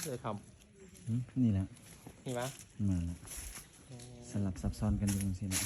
เลยทนี่แหละำนี่ปะมาแล้วสลับซับซ้อนกันดูสินะ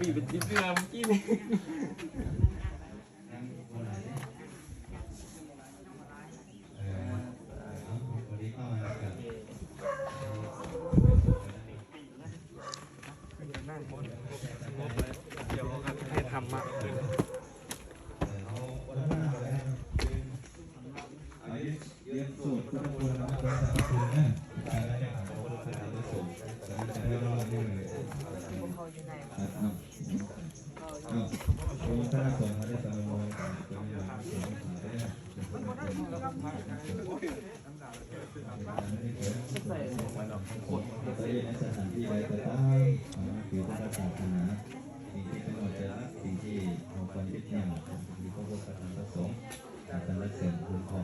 บีบเป็นชิ้นเนื้อเมื่อกี้นี่เดี๋ยวให้ทำมากขึ้นสูตรทุกคนนะเป็นสารคุณนะการได้หาคนสารผสมจะไม่รอดได้เลยองค์ท่านสงฆ์ได้สมบูรณ์เป็นอย่างสูงได้ใส่ในสถานที่ใดก็ตามคือพระศาสนาสิ่งที่กำหนดจะสิ่งที่เราควรยึดเหนี่ยวสิ่งที่พระพุทธธรรมประสงค์การรักษาคุณพ่อ